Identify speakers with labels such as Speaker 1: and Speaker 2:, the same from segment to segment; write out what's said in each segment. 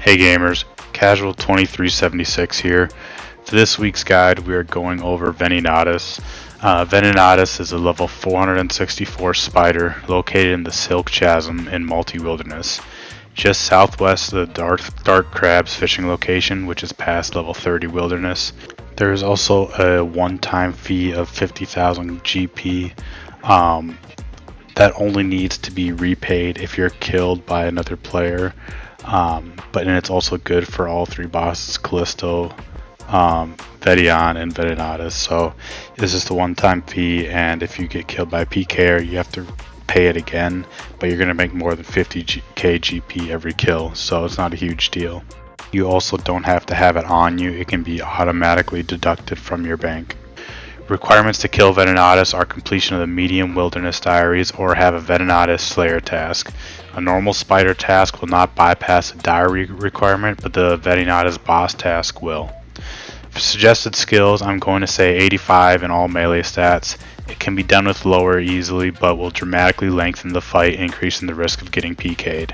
Speaker 1: Hey gamers, Casual 2376 here. For this week's guide, we are going over Venenatis. Venenatis is a level 464 spider located in the Silk Chasm in Multi-Wilderness, just southwest of the Dark Crabs fishing location, which is past level 30 Wilderness. There is also a one-time fee of 50,000 GP that only needs to be repaid if you're killed by another player. But it's also good for all three bosses, Callisto, Vedion, and Venenatis. So this is the one-time fee, and if you get killed by Pkers, you have to pay it again, but you're going to make more than 50k GP every kill, so it's not a huge deal. You also don't have to have it on you, it can be automatically deducted from your bank. Requirements to kill Venenatis are completion of the medium wilderness diaries or have a Venenatis slayer task. A normal spider task will not bypass a diary requirement, but the Venenatis boss task will. For suggested skills, I'm going to say 85 in all melee stats. It can be done with lower easily, but will dramatically lengthen the fight, increasing the risk of getting PK'd.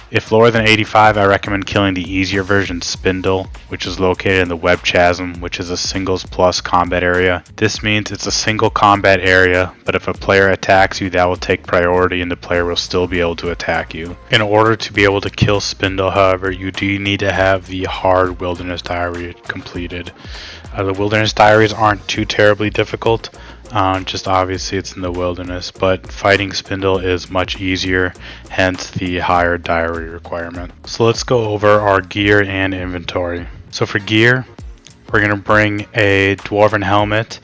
Speaker 1: If lower than 85, I recommend killing the easier version Spindle, which is located in the Web Chasm, which is a singles plus combat area. This means it's a single combat area, but if a player attacks you, that will take priority and the player will still be able to attack you. In order to be able to kill Spindle, however, you do need to have the hard Wilderness Diary completed. The Wilderness Diaries aren't too terribly difficult. Just obviously it's in the wilderness, but fighting Spindle is much easier, hence the higher diary requirement. So let's go over our gear and inventory. So for gear, we're going to bring a Dwarven Helmet,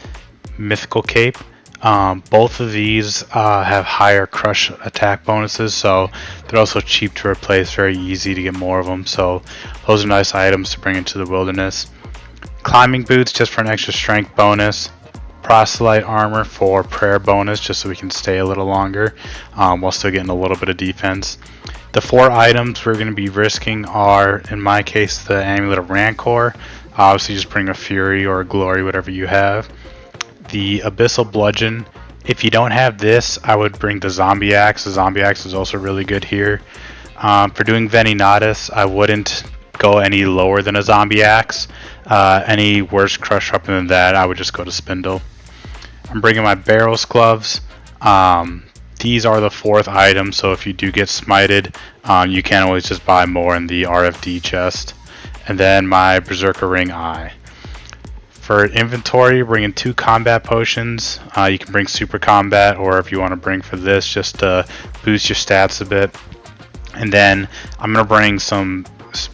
Speaker 1: Mythical Cape. Both of these have higher crush attack bonuses, so they're also cheap to replace, very easy to get more of them, so those are nice items to bring into the wilderness. Climbing boots just for an extra strength bonus. Proselyte armor for prayer bonus, just so we can stay a little longer while still getting a little bit of defense. The four items we're going to be risking are, in my case, the Amulet of Rancor. Obviously just bring a Fury or a Glory, whatever you have. The Abyssal Bludgeon. If you don't have this, I would bring the Zombie Axe. The Zombie Axe is also really good here. For doing Venenatis, I wouldn't go any lower than a Zombie Axe. Any worse crush weapon than that, I would just go to Spindle. I'm bringing my Barrows Gloves. These are the fourth item, so if you do get smited, you can always just buy more in the RFD chest. And then my Berserker Ring Eye. For inventory, bringing 2 combat potions. You can bring Super Combat, or if you want to bring for this, just to boost your stats a bit. And then I'm going to bring some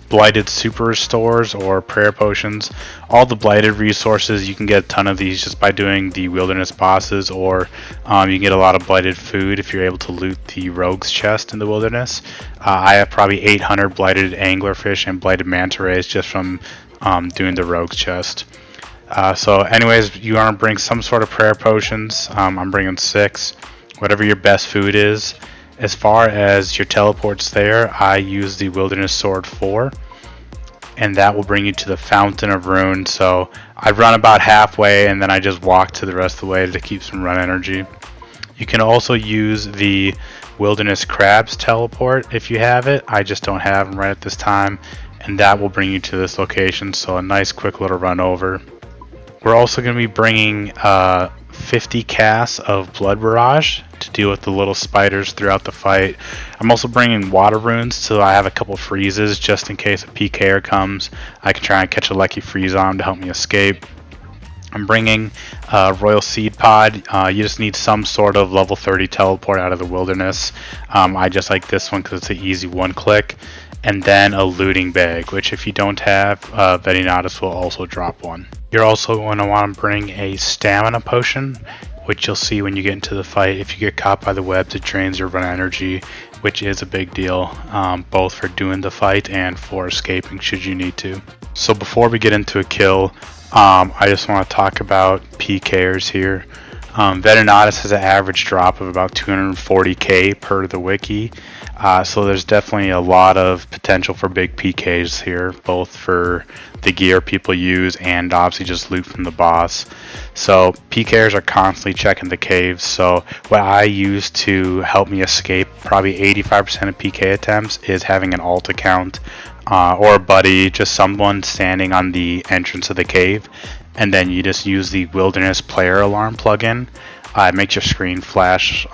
Speaker 1: Blighted Super Restores or Prayer Potions. All the Blighted resources, you can get a ton of these just by doing the Wilderness bosses, or you can get a lot of Blighted food if you're able to loot the Rogue's chest in the Wilderness. I have probably 800 Blighted Anglerfish and Blighted Manta Rays just from doing the Rogue's chest. So anyways, you want to bring some sort of Prayer Potions. I'm bringing 6, whatever your best food is. As far as your teleports there, I use the Wilderness Sword 4, and that will bring you to the Fountain of Ruin. So I run about halfway and then I just walk to the rest of the way to keep some run energy. You can also use the Wilderness Crabs teleport if you have it. I just don't have them right at this time, and that will bring you to this location, so a nice quick little run over. We're also going to be bringing 50 casts of Blood Barrage to deal with the little spiders throughout the fight. I'm also bringing Water Runes, so I have a couple freezes just in case a PKer comes. I can try and catch a lucky freeze on him to help me escape. I'm bringing Royal Seed Pod. You just need some sort of level 30 teleport out of the wilderness. I just like this one because it's an easy one-click. And then a looting bag, which if you don't have, Venenatis will also drop one. You're also going to want to bring a stamina potion, which you'll see when you get into the fight. If you get caught by the webs, it drains your run energy, which is a big deal, both for doing the fight and for escaping should you need to. So before we get into a kill, I just want to talk about Pkers here. Venenatis has an average drop of about 240k per the wiki, so there's definitely a lot of potential for big PKs here, both for the gear people use and obviously just loot from the boss. So Pkers are constantly checking the caves, so what I use to help me escape probably 85% of PK attempts is having an alt account. or a buddy, just someone standing on the entrance of the cave, and then you just use the Wilderness Player Alarm plugin. It makes your screen flash.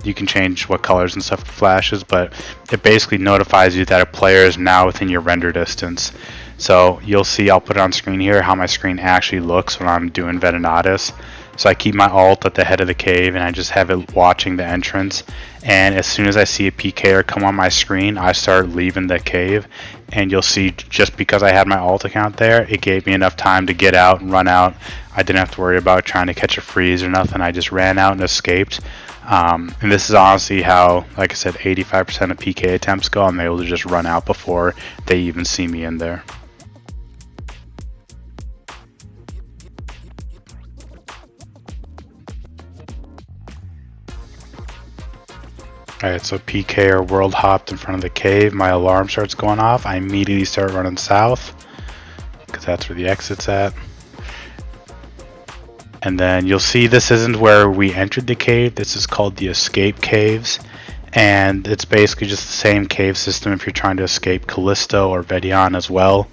Speaker 1: You can change what colors and stuff it flashes, but it basically notifies you that a player is now within your render distance. So you'll see, I'll put it on screen here, how my screen actually looks when I'm doing Venenatis. So I keep my alt at the head of the cave and I just have it watching the entrance. And as soon as I see a PKer come on my screen, I start leaving the cave. And you'll see, just because I had my alt account there, it gave me enough time to get out and run out. I didn't have to worry about trying to catch a freeze or nothing. I just ran out and escaped. And this is honestly how, like I said, 85% of PK attempts go. I'm able to just run out before they even see me in there. Alright, so PK or world hopped in front of the cave. My alarm starts going off. I immediately start running south because that's where the exit's at. And then you'll see this isn't where we entered the cave. This is called the escape caves. And it's basically just the same cave system if you're trying to escape Callisto or Vedion as well.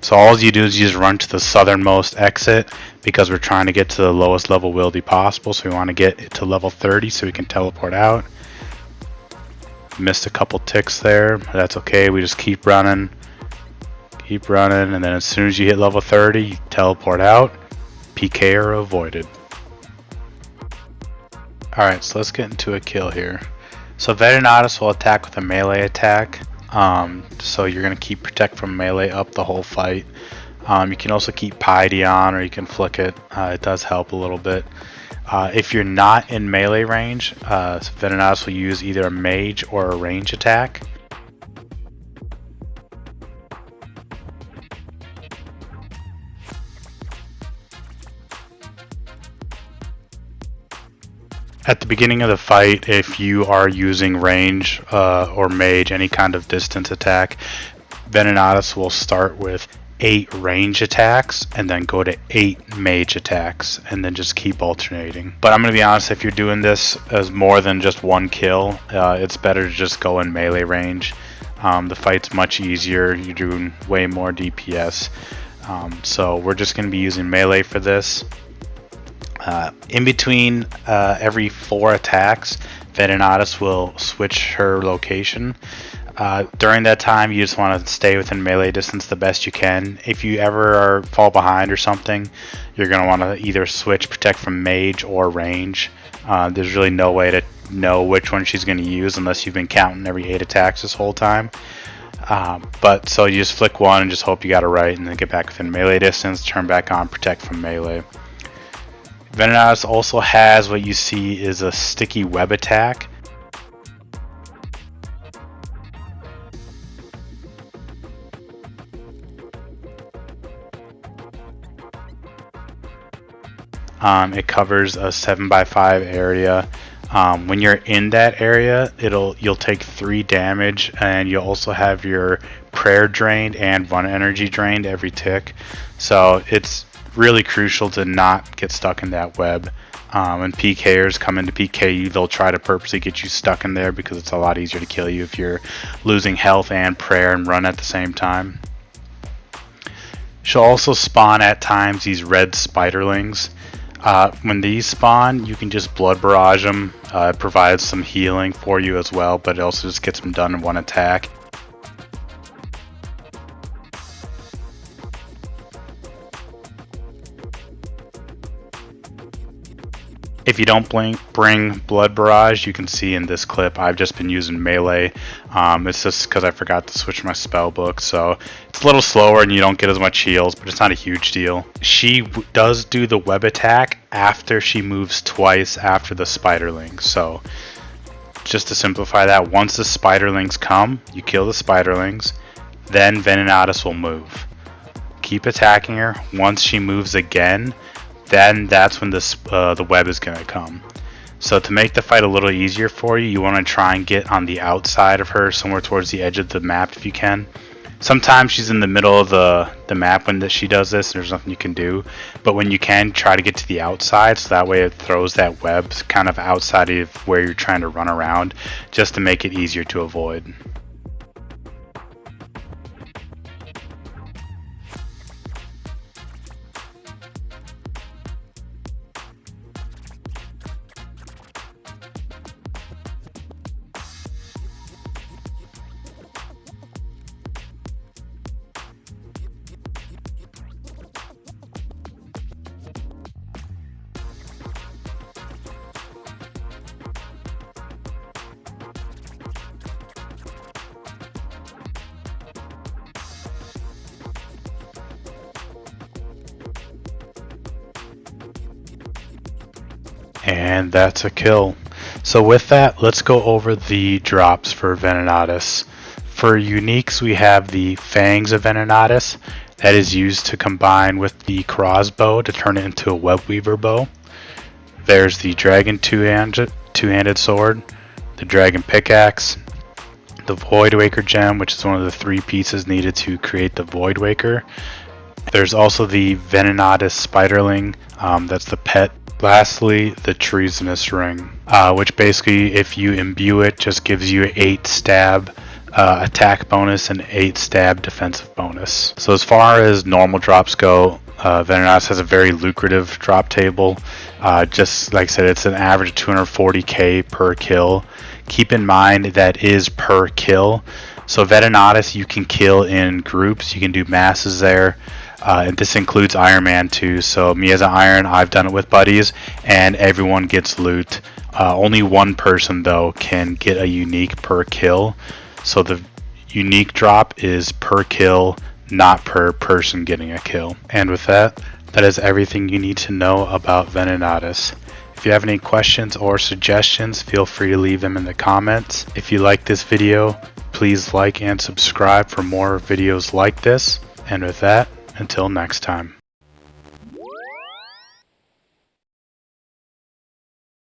Speaker 1: So all you do is you just run to the southernmost exit because we're trying to get to the lowest level wildy possible. So we want to get to level 30 so we can teleport out. Missed a couple ticks there, but that's okay. We just keep running, and then as soon as you hit level 30, you teleport out. PK are avoided. Alright, so let's get into a kill here. So Venenatis will attack with a melee attack. So you're going to keep protect from melee up the whole fight. You can also keep piety on, or you can flick it. It does help a little bit. If you're not in melee range, Venenatis will use either a mage or a range attack. At the beginning of the fight, if you are using range or mage, any kind of distance attack, Venenatis will start with 8 range attacks and then go to 8 mage attacks and then just keep alternating. But I'm going to be honest, if you're doing this as more than just one kill, it's better to just go in melee range. The fight's much easier, you're doing way more DPS. So we're just going to be using melee for this. In between every 4 attacks, Venenatis will switch her location. During that time, you just want to stay within melee distance the best you can. If you ever fall behind or something, you're going to want to either switch protect from mage or range. There's really no way to know which one she's going to use unless you've been counting every 8 attacks this whole time. But so you just flick one and just hope you got it right, and then get back within melee distance, turn back on protect from melee. Venenatis also has what you see is a sticky web attack. It covers a 7x5 area. When you're in that area, you'll take 3 damage, and you'll also have your prayer drained and run energy drained every tick. So it's really crucial to not get stuck in that web. When PKers come into PK you, they'll try to purposely get you stuck in there because it's a lot easier to kill you if you're losing health and prayer and run at the same time. She'll also spawn at times these red spiderlings. When these spawn, you can just blood barrage them. It provides some healing for you as well, but it also just gets them done in one attack. If you don't bring Blood Barrage, you can see in this clip I've just been using melee. It's just because I forgot to switch my spell book, so it's a little slower and you don't get as much heals, but it's not a huge deal. She does do the web attack after she moves twice after the spiderlings. So just to simplify that, once the spiderlings come, you kill the spiderlings, then Venenatis will move. Keep attacking her. Once she moves again, then that's when the web is going to come. So to make the fight a little easier for you, you want to try and get on the outside of her, somewhere towards the edge of the map if you can. Sometimes she's in the middle of the map when she does this, and there's nothing you can do. But when you can, try to get to the outside, so that way it throws that web kind of outside of where you're trying to run around, just to make it easier to avoid. And that's a kill. So with that, let's go over the drops for Venenatis. For uniques, we have the Fangs of Venenatis that is used to combine with the crossbow to turn it into a web weaver bow. There's the Dragon two-handed sword, the Dragon pickaxe, the Void Waker gem, which is one of the 3 pieces needed to create the Void Waker. There's also the Venenatis spiderling, that's the pet. Lastly, the Treasonous ring, which basically, if you imbue it, just gives you 8 stab attack bonus and 8 stab defensive bonus. So as far as normal drops go, Venenatis has a very lucrative drop table. Just like I said, it's an average of 240k per kill. Keep in mind that is per kill. So Venenatis you can kill in groups, you can do masses there. And this includes Iron Man too. So me as an Iron, I've done it with buddies, and everyone gets loot. Only one person though can get a unique per kill. So the unique drop is per kill, not per person getting a kill. And with that, that is everything you need to know about Venenatis. If you have any questions or suggestions, feel free to leave them in the comments. If you like this video, please like and subscribe for more videos like this. And with that, until next time.